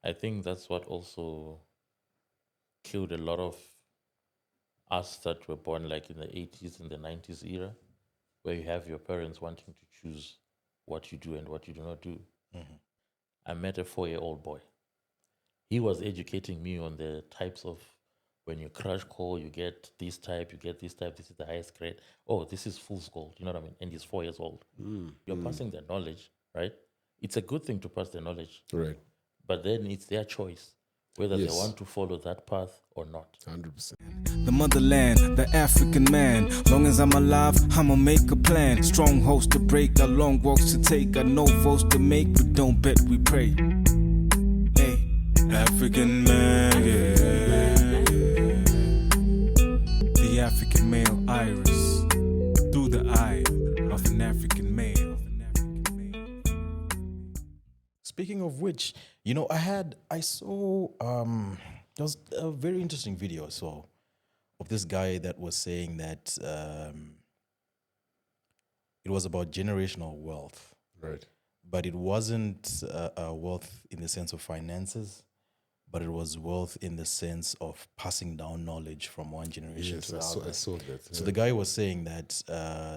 I think that's what also killed a lot of us that were born like in the 80s and the 90s era, where you have your parents wanting to choose what you do and what you do not do. Mhm. I met a 4-year-old boy. He was educating me on the types of when you crash call, you get this type, you get this type, this is the highest grade. Oh, this is fool's gold. You know what I mean? And he's 4 years old. You're passing their knowledge, right? It's a good thing to pass their knowledge, Right. but then it's their choice whether they Yes. want to follow that path or not. 100%. The motherland, the African man. Long as I'm alive, I'ma make a plan. Strongholds to break, got long walks to take, got no votes to make. We don't bet, we pray. Hey, African man, yeah. The African male iris through the eye of an African male. Speaking of which, I saw there was a very interesting video I saw of this guy that was saying that it was about generational wealth, Right. but it wasn't wealth in the sense of finances, but it was wealth in the sense of passing down knowledge from one generation Yes, to the I other. saw that. So the guy was saying that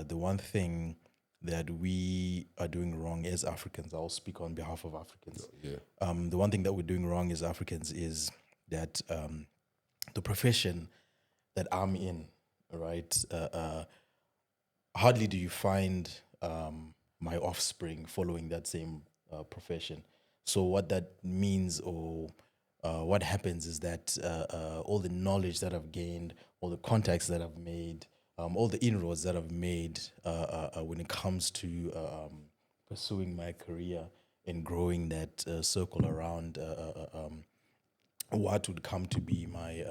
the one thing that we are doing wrong as Africans, I'll speak on behalf of Africans. Yeah. The one thing that we're doing wrong as Africans is that the profession that I'm in, right? Hardly do you find my offspring following that same profession. So what that means, or what happens, is that all the knowledge that I've gained, all the contacts that I've made, all the inroads that I've made when it comes to pursuing my career and growing that circle around what would come to be my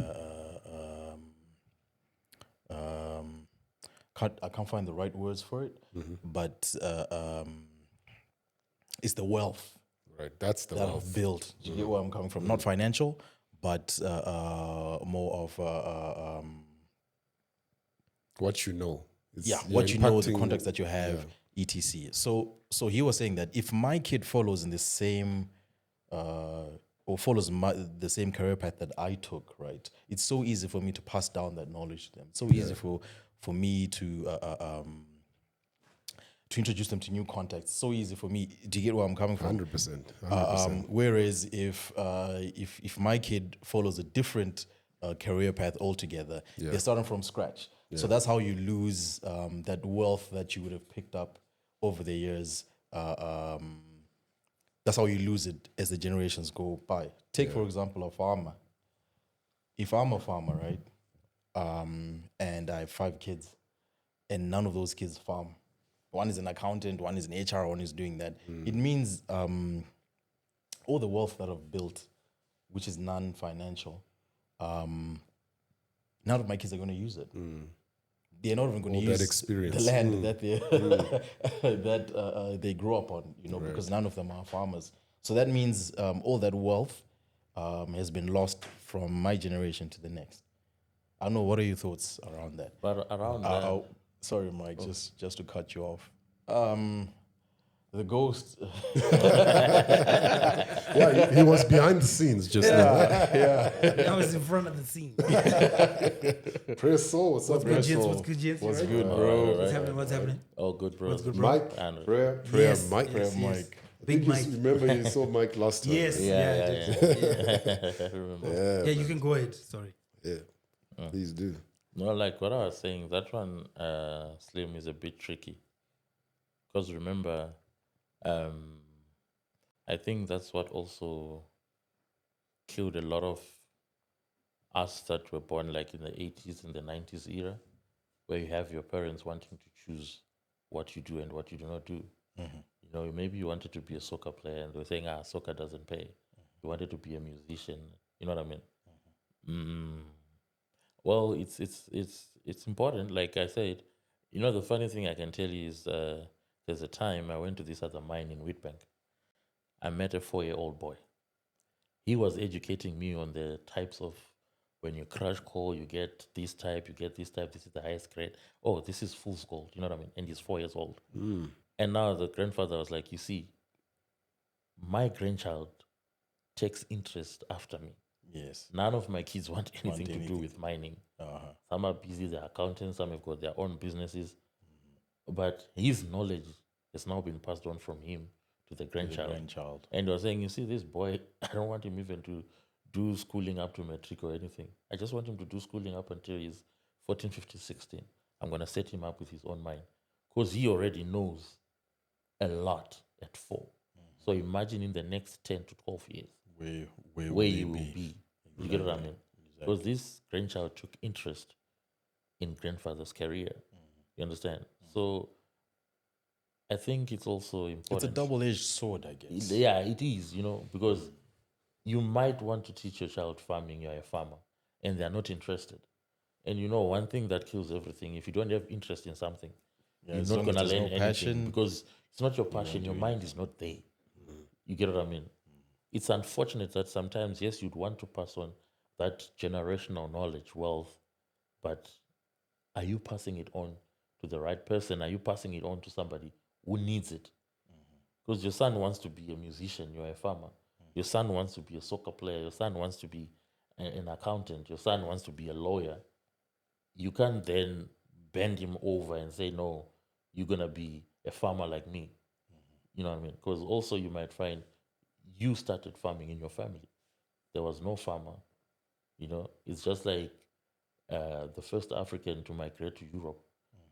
I can't find the right words for it, but it's the wealth Right. That's the that wealth. I've built. Do you get where I'm coming from? Not financial, but more of What you know. You're what you know, the impacting- contacts that you have, etc. So he was saying that if my kid follows in the same or follows the same career path that I took, right? It's so easy for me to pass down that knowledge to them. It's so easy for me to introduce them to new contacts. So easy for me. Do you get where I'm coming from? 100%. 100%. Whereas if my kid follows a different career path altogether, they're starting from scratch. So that's how you lose that wealth that you would have picked up over the years. That's how you lose it as the generations go by. Take, for example, a farmer. If I'm a farmer, right, and I have 5 kids, and none of those kids farm. One is an accountant, one is an HR, one is doing that. It means all the wealth that I've built, which is non-financial, none of my kids are going to use it. They're not even going to All that use experience. the land that they that they grew up on, because none of them are farmers. So that means all that wealth has been lost from my generation to the next. I don't know. What are your thoughts around that? But around that, Sorry, Mike, just to cut you off. The ghost. Yeah, he was behind the scenes just now. I was in front of the scene. Praise Soul. What's up, What's good, Praise gents? Soul? What's good, gents? What's Right? good, All bro? right, What's happening? What's happening? all good, bro. What's good, bro? Mike, And- prayer, Yes, Mike. yes, yes. Mike. I Big think Mike. remember you saw Mike last time. Yes. right? Yeah. Remember. Yeah, you can go ahead. Sorry. Yeah. Please do. No, like what I was saying, that one, Slim, is a bit tricky. Because remember, I think that's what also killed a lot of us that were born like in the 80s and the 90s era, where you have your parents wanting to choose what you do and what you do not do. You know, maybe you wanted to be a soccer player and they were saying, soccer doesn't pay. You wanted to be a musician. You know what I mean? Well, it's important. Like I said, the funny thing I can tell you is there's a time I went to this other mine in Witbank. I met a 4-year-old boy. He was educating me on the types of when you crash call, you get this type, you get this type, this is the highest grade. Oh, this is fool's gold. You know what I mean? And he's 4 years old. And now the grandfather was like, you see, my grandchild takes interest after me. Yes. None of my kids want anything to do anything. with mining. Uh-huh. Some are busy, they're accountants, some have got their own businesses. But his knowledge has now been passed on from him to the grandchild. Grandchild. And you're saying, you see, this boy, I don't want him even to do schooling up to matric or anything. I just want him to do schooling up until he's 14, 15, 16. I'm going to set him up with his own mind. Because he already knows a lot at 4. So imagine in the next 10 to 12 years Where you will be. You get what I mean? Because this grandchild took interest in grandfather's career. You understand? So I think it's also important. It's a double-edged sword, I guess. Yeah, it is, because you might want to teach your child farming, you're a farmer, and they're not interested. And one thing that kills everything, if you don't have interest in something, Yeah, you're as not long as going to there's learn no anything passion, because it's not your passion, your mind is not there. You get what I mean? It's unfortunate that sometimes, yes, you'd want to pass on that generational knowledge, wealth, but are you passing it on to the right person? Are you passing it on to somebody who needs it? Because your son wants to be a musician, you're a farmer. Your son wants to be a soccer player. Your son wants to be an accountant. Your son wants to be a lawyer. You can't then bend him over and say, no, you're going to be a farmer like me. You know what I mean? Because also you might find you started farming in your family. There was no farmer. It's just like the first African to migrate to Europe.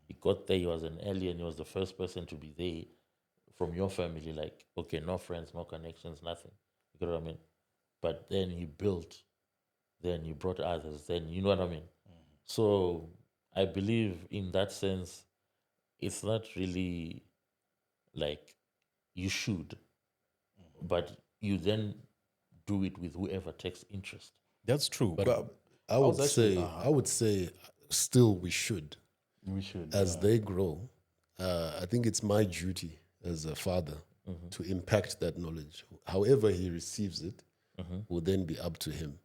He got there, he was an alien, he was the first person to be there from your family. Like, okay, no friends, no connections, nothing. You get what I mean? But then he built, then he brought others, then you know what I mean? So I believe in that sense, it's not really like you should, but you then do it with whoever takes interest. That's true. But I was would actually- say, I would say, still we should. We should. As they grow, I think it's my duty as a father to impact that knowledge. However he receives it will then be up to him.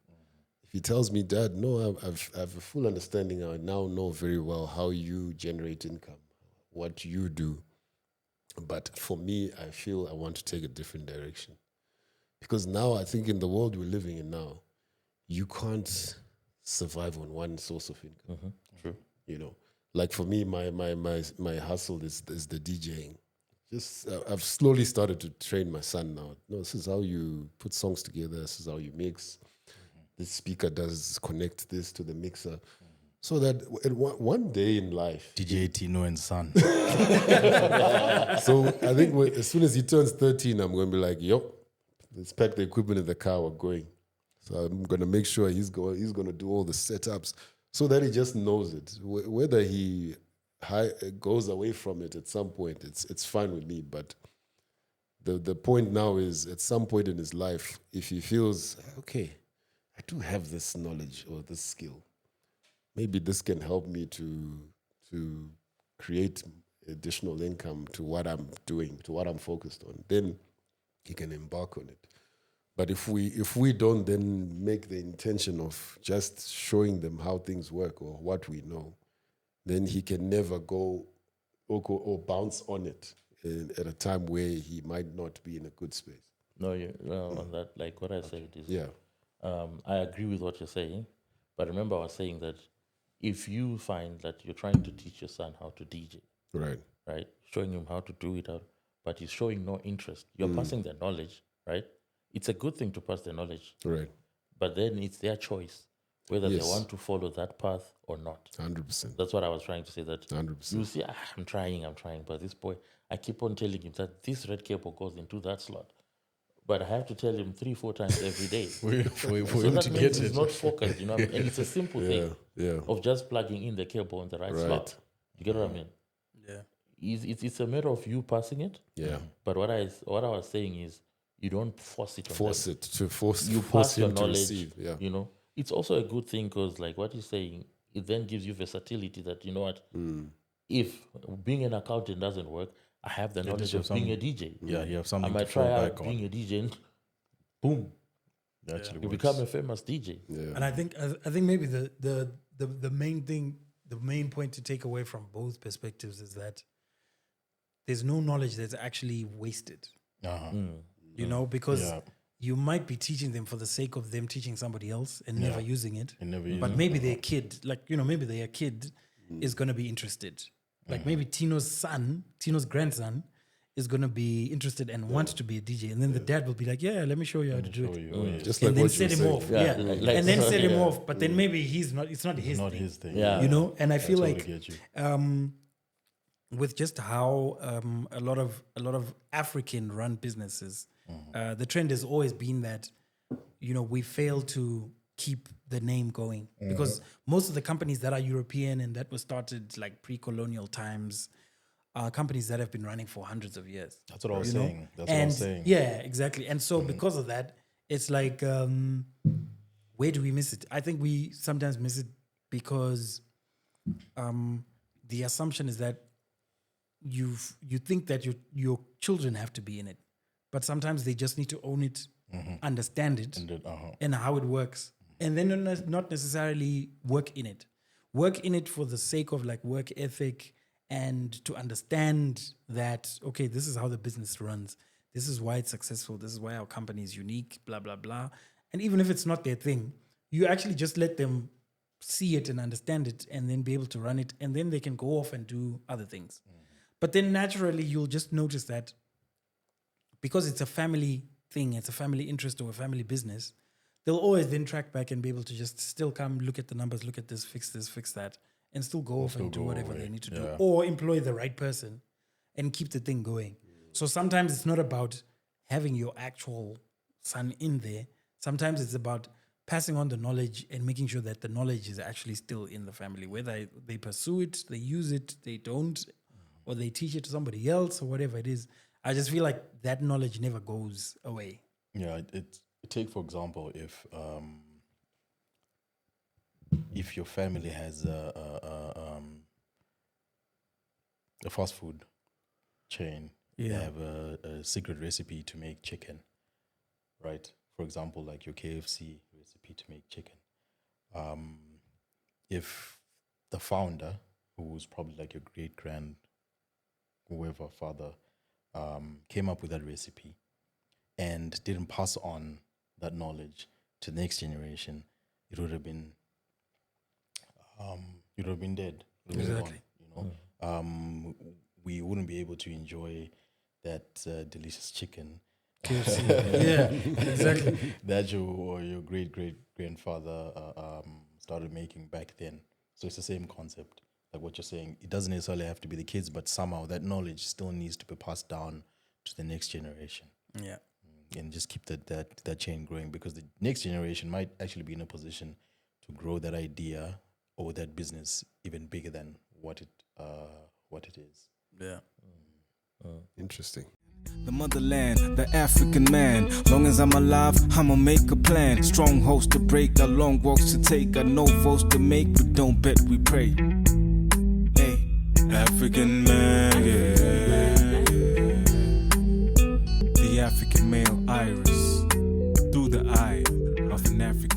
If he tells me, Dad, no, I have a full understanding. I now know very well how you generate income, what you do. But for me, I feel I want to take a different direction. Because now I think in the world we're living in now, you can't survive on one source of income. True. Like for me, my hustle is the DJing. Just I've slowly started to train my son now. No, this is how you put songs together. This is how you mix. This speaker does connect this to the mixer, so that one day in life. DJ Tino and Son. So I think as soon as he turns 13, I'm going to be like, "Yo, let's pack the equipment in the car. We're going." So I'm going to make sure he's going to do all the setups so that he just knows it. Whether he goes away from it at some point, it's fine with me. But the point now is, at some point in his life, if he feels, okay, I do have this knowledge or this skill, maybe this can help me to create additional income to what I'm doing, to what I'm focused on, then he can embark on it. But if we don't then make the intention of just showing them how things work or what we know, then he can never go or bounce on it at a time where he might not be in a good space. No, on that, like what I said is, Yeah. I agree with what you're saying, but remember I was saying that if you find that you're trying to teach your son how to DJ, Right. right, showing him how to do it, but he's showing no interest, you're passing the knowledge, right? It's a good thing to pass the knowledge, Right. but then it's their choice whether they Yes. want to follow that path or not. 100%. That's what I was trying to say, that 100%. you see, I'm trying, but this boy, I keep on telling him that this red cable goes into that slot. But I have to tell him 3-4 times every day. for So him that to means get he's it. not focused, And it's a simple thing Yeah. of just plugging in the cable on the right Right. slot. You get what I mean? Yeah. It's a matter of you passing it. Yeah. But what I was saying is, you don't force it on Force them. it to force You force pass your him to knowledge. receive. Yeah. It's also a good thing because, like what you're saying, it then gives you versatility that, you know what, if being an accountant doesn't work, I have the knowledge you have of being a DJ. Yeah, you have I something to might fall try back out on. being a DJ and boom, It actually you works. become a famous DJ. Yeah. And I think maybe the main point to take away from both perspectives is that there's no knowledge that's actually wasted. Uh-huh. Because Yeah. you might be teaching them for the sake of them teaching somebody else and never using it. And never But using maybe their kid, maybe their kid is going to be interested. Like maybe Tino's grandson is going to be interested and want to be a DJ. And then the dad will be like, yeah, let me show you how to do it. Just like And then what you set him said. off. Yeah, Yeah. like- and then set him yeah. off. But then maybe it's not his Not thing. his thing. Yeah. And I feel totally like get you. with just how a lot of African run businesses, the trend has always been that, we fail to keep the name going because most of the companies that are European and that were started like pre-colonial times are companies that have been running for hundreds of years. That's what I was you know? saying. That's what I was saying. Yeah, exactly. And so because of that, it's like, where do we miss it? I think we sometimes miss it because the assumption is that you think that your children have to be in it, but sometimes they just need to own it, understand it, and how it works, and then not necessarily work in it. Work in it for the sake of like work ethic and to understand that, okay, this is how the business runs. This is why it's successful. This is why our company is unique, blah, blah, blah. And even if it's not their thing, you actually just let them see it and understand it and then be able to run it. And then they can go off and do other things. But then naturally, you'll just notice that because it's a family thing, it's a family interest or a family business, they'll always then track back and be able to just still come, look at the numbers, look at this, fix that, and still go off and do whatever they need to do. Or employ the right person and keep the thing going. So sometimes it's not about having your actual son in there. Sometimes it's about passing on the knowledge and making sure that the knowledge is actually still in the family. Whether they pursue it, they use it, they don't, or they teach it to somebody else or whatever it is. I just feel like that knowledge never goes away. Yeah, take for example, if your family has a fast food chain, they have a secret recipe to make chicken, right? For example, like your KFC recipe to make chicken. If the founder, who's probably like your great-grand, whoever father, came up with that recipe and didn't pass on that knowledge to the next generation, it would have been dead. It would have been gone, we wouldn't be able to enjoy that delicious chicken. KFC. Yeah, exactly. That your great-great-grandfather started making back then. So it's the same concept. Like what you're saying, it doesn't necessarily have to be the kids, but somehow that knowledge still needs to be passed down to the next generation. Yeah. And just keep that chain growing, because the next generation might actually be in a position to grow that idea or that business even bigger than what it is. Yeah. Interesting. The motherland, the African man. Long as I'm alive, I'ma make a plan. Strong hosts to break, got long walks to take, got no votes to make. We don't bet, we pray. Hey, African man, yeah. The African male iris through the eye of an African.